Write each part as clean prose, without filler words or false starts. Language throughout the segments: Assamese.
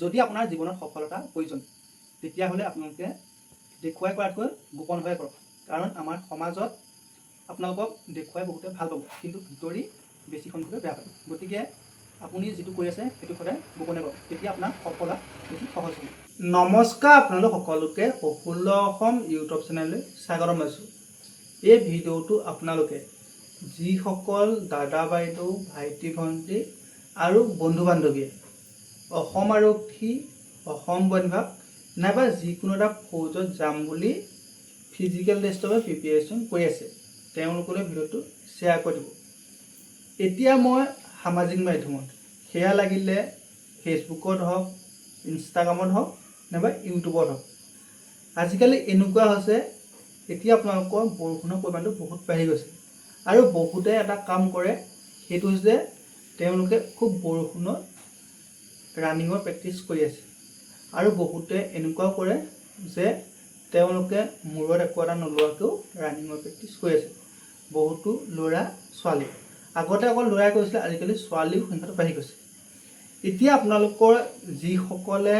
যদি আপোনাৰ জীৱনত সফলতা প্ৰয়োজন তেতিয়াহ'লে আপোনালোকে দেখুৱাই কৰাতকৈ গোপনভাৱে কৰক। কাৰণ আমাৰ সমাজত আপোনালোকক দেখুৱাই বহুতে ভাল পাব, কিন্তু ভিতৰি বেছি সংখ্যকে বেয়া পাব। গতিকে আপুনি যিটো কৰি আছে সেইটো সদায় গোপনে কৰক, তেতিয়া আপোনাৰ সফলতা বেছি সহজ হ'ব। নমস্কাৰ, আপোনালোক সকলোকে প্ৰফুল্ল অসম ইউটিউব চেনেললৈ স্বাগতম জনাইছোঁ। এই ভিডিঅ'টো আপোনালোকে যিসকল দাদা বাইদেউ, ভাইটি ভণ্টি আৰু বন্ধু বান্ধৱীয়ে অসম আৰক্ষী, অসম বন বিভাগ নাইবা যিকোনো এটা ফৌজত যাম বুলি ফিজিকেল টেষ্টৰ বাবে প্ৰিপেৰেশ্যন কৰি আছে, তেওঁলোকলৈ ভিডিঅ'টো শ্বেয়াৰ কৰি দিব। এতিয়া মই সামাজিক মাধ্যমত সেয়া লাগিলে ফেচবুকত হওক, ইনষ্টাগ্ৰামত হওক নাইবা ইউটিউবত হওক, আজিকালি এনেকুৱা হৈছে এতিয়া আপোনালোকৰ বৰষুণৰ পৰিমাণটো বহুত বাঢ়ি গৈছে আৰু বহুতে এটা কাম কৰে, সেইটো হৈছে তেওঁলোকে খুব বৰষুণত ৰানিঙৰ প্ৰেক্টিছ কৰি আছে। আৰু বহুতে এনেকুৱাও কৰে যে তেওঁলোকে মূৰত একো এটা নোলোৱাকৈও ৰানিঙৰ প্ৰেক্টিছ কৰি আছে। বহুতো ল'ৰা ছোৱালী, আগতে অকল ল'ৰাই কৰিছিলে, আজিকালি ছোৱালীও সংখ্যাটো বাঢ়ি গৈছে। এতিয়া আপোনালোকৰ যিসকলে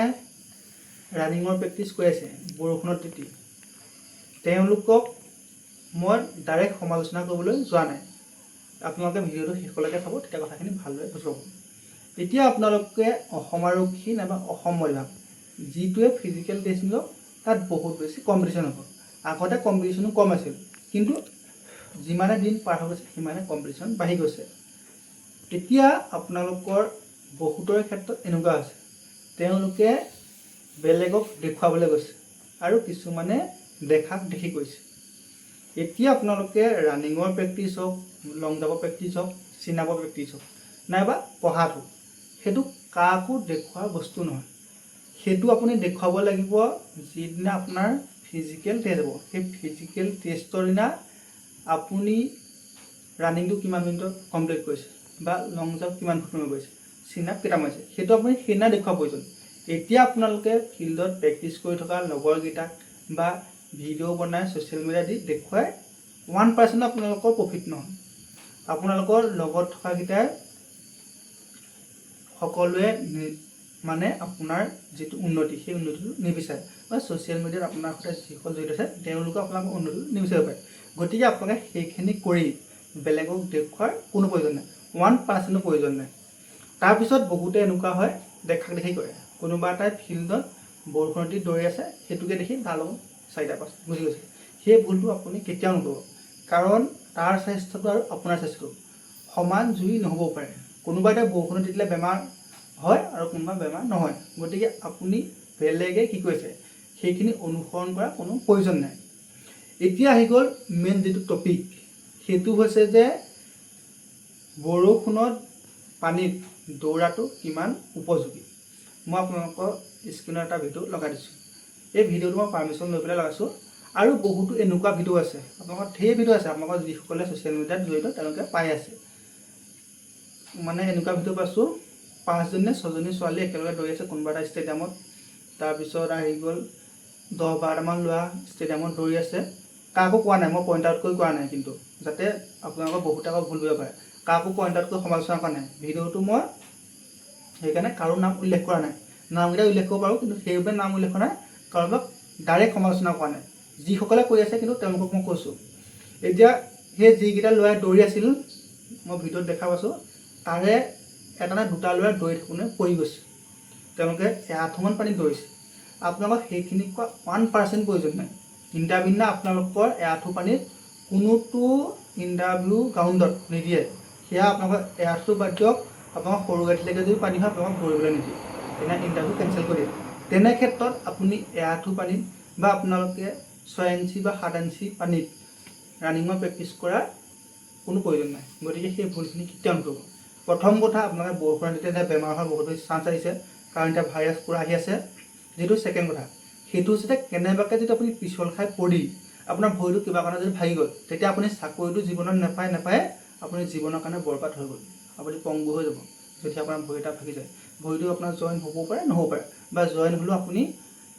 ৰানিঙৰ প্ৰেক্টিছ কৰি আছে বৰষুণত তিতি, তেওঁলোকক মই ডাইৰেক্ট সমালোচনা কৰিবলৈ যোৱা নাই। আপোনালোকে ভিডিঅ'টো শেষলৈকে চাব, তেতিয়া কথাখিনি ভালদৰে বুজি পাব। এতিয়া আপোনালোকে অসম আৰক্ষী নাইবা অসম বন বিভাগ যিটোৱে ফিজিকেল টেষ্ট নিয়ক, তাত বহুত বেছি কম্পিটিশ্যন হ'ব। আগতে কম্পিটিশ্যনো কম আছিল, কিন্তু যিমানে দিন পাৰ হৈ গৈছে সিমানে কম্পিটিশ্যন বাঢ়ি গৈছে। এতিয়া আপোনালোকৰ বহুতৰে ক্ষেত্ৰত এনেকুৱা হৈছে, তেওঁলোকে বেলেগক দেখুৱাবলৈ গৈছে আৰু কিছুমানে দেখাক দেখি কৰিছে। এতিয়া আপোনালোকে ৰানিঙৰ প্ৰেক্টিছ হওক, লং জাম্পৰ প্ৰেক্টিছ হওক, চিনাপৰ প্ৰেক্টিছ হওক নাইবা পঢ়াত হওক, সেইটো কাকো দেখুওৱা বস্তু নহয়। সেইটো আপুনি দেখুৱাব লাগিব যিদিনা আপোনাৰ ফিজিকেল টেষ্ট হ'ব। সেই ফিজিকেল টেষ্টৰ দিনা আপুনি ৰানিংটো কিমান মিনিটত কমপ্লিট কৰিছে বা লং জাম্প কিমান সময় কৰিছে, চিনাপ কেইটা মাৰিছে, সেইটো আপুনি সেইদিনা দেখুওৱা প্ৰয়োজন। এতিয়া আপোনালোকে ফিল্ডত প্ৰেক্টিছ কৰি থকা লগৰকেইটাক বা ভিডিঅ' বনাই ছ'চিয়েল মিডিয়া দি দেখুৱাই 1% আপোনালোকৰ প্ৰফিট নহয়। আপোনালোকৰ লগত থকাকেইটাই সকলোৱে মানে আপোনাৰ যিটো উন্নতি, সেই উন্নতিটো নিবিচাৰে বা ছ'চিয়েল মিডিয়াত আপোনাৰ সৈতে যিসকল জড়িত আছে তেওঁলোকে আপোনালোকৰ উন্নতিটো নিবিচাৰিব পাৰে। গতিকে আপোনালোকে সেইখিনি কৰি বেলেগক দেখুওৱাৰ কোনো প্ৰয়োজন নাই, 1% প্ৰয়োজন নাই। তাৰপিছত বহুতে এনেকুৱা হয়, দেখাক দেখি কৰে। কোনোবা এটাই ফিল্ডত বৰষুণত দৌৰি আছে, সেইটোকে দেখি তাৰ লগত 4-5 গুচি গৈছে। সেই ভুলটো আপুনি কেতিয়াও নকৰিব, কাৰণ তাৰ স্বাস্থ্যটো আৰু আপোনাৰ স্বাস্থ্যটো সমান জুই নহ'বও পাৰে। কোনোবা এটা বৰষুণত তিতিলে বেমাৰ হয় আৰু কোনোবা বেমাৰ নহয়। গতিকে আপুনি বেলেগে কি কৰিছে সেইখিনি অনুসৰণ কৰাৰ কোনো প্ৰয়োজন নাই। এতিয়া আহি গ'ল মেইন যিটো টপিক, সেইটো হৈছে যে বৰষুণত পানীত দৌৰাটো কিমান উপযোগী। মই আপোনালোকৰ স্ক্ৰীণত এটা ভিডিঅ' লগাই দিছোঁ। এই ভিডিঅ'টো মই পাৰ্মিশ্যন লৈ পেলাই লগাইছোঁ। আৰু বহুতো এনেকুৱা ভিডিঅ' আছে, আপোনালোকৰ ঢেৰ ভিডিঅ' আছে, আপোনালোকৰ যিসকলে ছ'চিয়েল মিডিয়াত জড়িত তেওঁলোকে পাই আছে। মানে এনেকুৱা ভিডিঅ' পাইছোঁ, 5জনী নে 6জনী ছোৱালী একেলগে দৌৰি আছে কোনোবা এটা ষ্টেডিয়ামত। তাৰপিছত আহি গ'ল 10-12টামান ল'ৰা ষ্টেডিয়ামত দৌৰি আছে। কাকো কোৱা নাই, মই পইণ্ট আউট কৰি কোৱা নাই, কিন্তু যাতে আপোনালোকৰ বহুতে আকৌ ভুল বুজিব পাৰে। কাকো পইণ্ট আউট কৰি সমালোচনা কৰা নাই। ভিডিঅ'টো মই সেইকাৰণে কাৰো নাম উল্লেখ কৰা নাই। নামকেইটা উল্লেখ কৰিব পাৰোঁ, কিন্তু সেইবাবে নাম উল্লেখ কৰা নাই, কাৰোবাক ডাইৰেক্ট সমালোচনা কৰা নাই। যিসকলে কৰি আছে কিন্তু তেওঁলোকক মই কৈছোঁ। এতিয়া সেই যিকেইটা ল'ৰাই দৌৰি আছিল, মই ভিডিঅ'ত দেখা পাইছোঁ, তাৰে এটা নে দুটা ল'ৰাই দৌৰি থাকোঁতে পৰি গৈছে। তেওঁলোকে এআঁঠুমান পানীত দৌৰিছে। আপোনালোকক সেইখিনি কোৱা 1% প্ৰয়োজন নাই। ইণ্টাৰভিউ দিনা আপোনালোকৰ এআঁঠু পানীত কোনোটো ইণ্টাৰভিউ গ্ৰাউণ্ডত নিদিয়ে। সেয়া আপোনালোকৰ এআঁঠু বাদ দিয়ক, আপোনালোকৰ সৰু গাঁঠিলৈকে যদি পানী হয় আপোনালোকক দৌৰিবলৈ নিদিয়ে, তেনে ইণ্টাৰভিউ কেঞ্চেল কৰি দিয়ে। তেনে ক্ষেত্ৰত আপুনি এআঁঠু পানীত বা আপোনালোকে 6 ইঞ্চি বা 7 ইঞ্চি পানীত ৰানিঙৰ প্ৰেক্টিছ কৰাৰ কোনো প্ৰয়োজন নাই। গতিকে সেই ভুলখিনি কেতিয়াও নকৰিব। প্ৰথম কথা, আপোনালোকে বৰষুণত তেতিয়া বেমাৰ হোৱাৰ বহুত বেছি চান্স আহিছে, কাৰণ এতিয়া ভাইৰাছ পূৰা আহি আছে। যিটো ছেকেণ্ড কথা, সেইটো হৈছে কেনেবাকৈ যদি আপুনি পিছল খাই পৰি আপোনাৰ ভৰিটো কিবা কাৰণে যদি ভাগি গ'ল, তেতিয়া আপুনি চাকৰিটো জীৱনত নাপায় আপুনি জীৱনৰ কাৰণে বৰবাদ হৈ গ'ল, আপুনি পংগু হৈ যাব। যদি আপোনাৰ ভৰি এটা ভাগি যায়, ভৰিটো আপোনাৰ জইন হ'বও পাৰে নহ'ব পাৰে, বা জইন হ'লেও আপুনি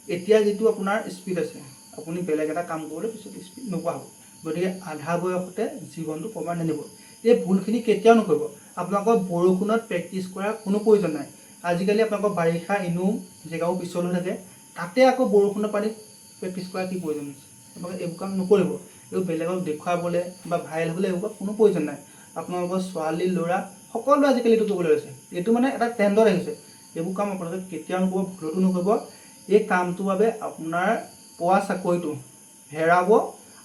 এতিয়া যিটো আপোনাৰ স্পীড আছে আপুনি বেলেগ এটা কাম কৰিবলৈ পিছত স্পীড নোপোৱা হ'ব। গতিকে আধা বয়সতে জীৱনটো ক'ৰবাত নানিব। এই ভুলখিনি কেতিয়াও নকৰিব। আপোনালোকৰ বৰষুণত প্ৰেক্টিছ কৰাৰ কোনো প্ৰয়োজন নাই। আজিকালি আপোনালোকৰ বাৰিষা এনেও জেগাও পিছল হৈ থাকে, তাতে আকৌ বৰষুণৰ পানীত প্ৰেক্টিছ কৰা কি প্ৰয়োজন আছে? আপোনালোকে এইবোৰ কাম নকৰিব। এইবোৰ বেলেগক দেখুৱাবলৈ বা ভাইৰেল হ'বলৈ এইবোৰ কোনো প্ৰয়োজন নাই। আপোনালোকৰ ছোৱালী ল'ৰা সকলোৱে আজিকালি এইটো কৰিবলৈ লৈছে, এইটো মানে এটা ট্ৰেণ্ডত আহিছে। এইবোৰ কাম আপোনালোকে কেতিয়াও নকৰিব, ভুলতো নকৰিব। এই কামটোৰ বাবে আপোনাৰ পোৱা চাকৰিটো হেৰাব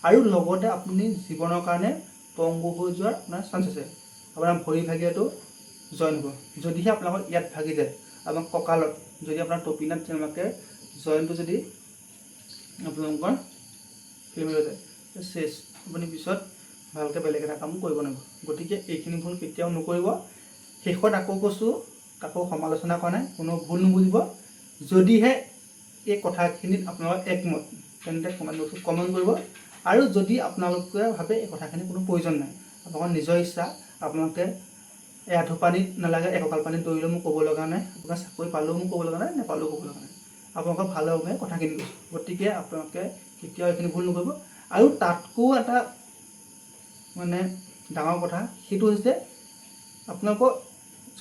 আৰু লগতে আপুনি জীৱনৰ কাৰণে পংগু হৈ যোৱাৰ আপোনাৰ চান্স আছে। আপোনাৰ ভৰি ভাগিয়াটো জইন হ'ব। যদিহে আপোনালোকৰ ইয়াত ভাগি যায়, আপোনাৰ কঁকালত যদি আপোনাৰ টপিনাত তেনেকুৱাকৈ জইনটো যদি আপোনালোকৰ খেলি হৈ যায়, চেচ, আপুনি পিছত ভালকৈ বেলেগ এটা কাম কৰিব নোৱাৰিব। গতিকে এইখিনি ভুল কেতিয়াও নকৰিব। শেষত আকৌ কৈছোঁ, কাকো সমালোচনা কৰা নাই, কোনো ভুল নুবুজিব। যদিহে এই কথাখিনিত আপোনালোক একমত, তেন্তে কমেণ্ট বক্সত কমেণ্ট কৰিব। আৰু যদি আপোনালোকে ভাবে এই কথাখিনি কোনো প্ৰয়োজন নাই, আপোনালোকৰ নিজৰ ইচ্ছা, আপোনালোকে আঁঠু পানীত নালাগে একঁকাল পানীত দৌৰিলেও মোক ক'ব লগা নাই, আপোনাৰ চাকৰি পালেও মোক ক'ব লগা নাই, নেপালেও ক'ব লগা নাই। আপোনালোকৰ ভালৰ বাবে কথাখিনি কৈছোঁ। গতিকে আপোনালোকে কেতিয়াও এইখিনি ভুল নকৰিব। আৰু তাতকৈও এটা মানে ডাঙৰ কথা, সেইটো হৈছে আপোনালোকৰ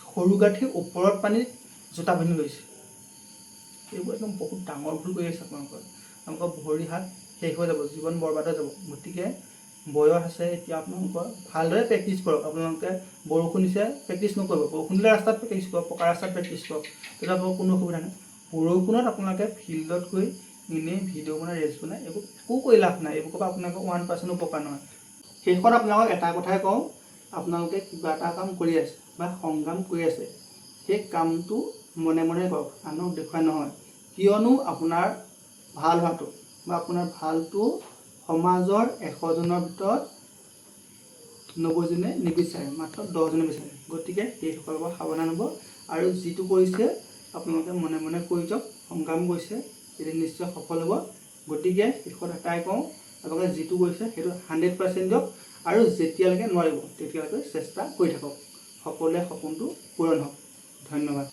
সৰু গাঁঠিৰ ওপৰত পানীত জোতা পিন্ধি লৈছে। এইবোৰ একদম বহুত ডাঙৰ ভুল কৰি আছে আপোনালোকৰ ভৰি হাত শেষ হৈ যাব, জীৱন বৰবাদ হৈ যাব। গতিকে বয়স আছে এতিয়া, আপোনালোকৰ ভালদৰে প্ৰেক্টিছ কৰক। আপোনালোকে বৰষুণ দিছে প্ৰেক্টিছ নকৰিব, বৰষুণ দিলে ৰাস্তাত প্ৰেক্টিছ কৰক, পকা ৰাস্তাত প্ৰেক্টিছ কৰক, তেতিয়া আপোনালোকৰ কোনো অসুবিধা নাই। বৰষুণত আপোনালোকে ফিল্ডত গৈ এনেই ভিডিঅ' বনাই ৰিলছ বনাই এইবোৰ একো কৰি লাভ নাই। এইবোৰ পৰা আপোনালোকৰ 1% উপকাৰ নহয়। শেষত আপোনালোকক এটা কথাই কওঁ, আপোনালোকে কিবা এটা কাম কৰি আছে বা সংগ্ৰাম কৰি আছে, সেই কামটো মনে মনে কৰক, আনক দেখুৱাই নহয়। কিয়নো আপোনাৰ ভাল হোৱাটো বা আপোনাৰ ভালটো সমাজৰ 100জনৰ ভিতৰত 90জনে নিবিচাৰে, মাত্ৰ 10জনে বিচাৰে। গতিকে সেইসকলৰ পৰা সাৱধান হ'ব। আৰু যিটো কৰিছে আপোনালোকে মনে মনে কৰি যাওক, সংগ্ৰাম কৰিছে, এদিন নিশ্চয় সফল হ'ব। গতিকে শেষত এটাই কওঁ, আপোনালোকে যিটো কৰিছে সেইটো 100% দিয়ক। আৰু যেতিয়ালৈকে নোৱাৰিব তেতিয়ালৈকে চেষ্টা কৰি থাকক। সকলোৱে সপোনটো পূৰণ হওক। ধন্যবাদ।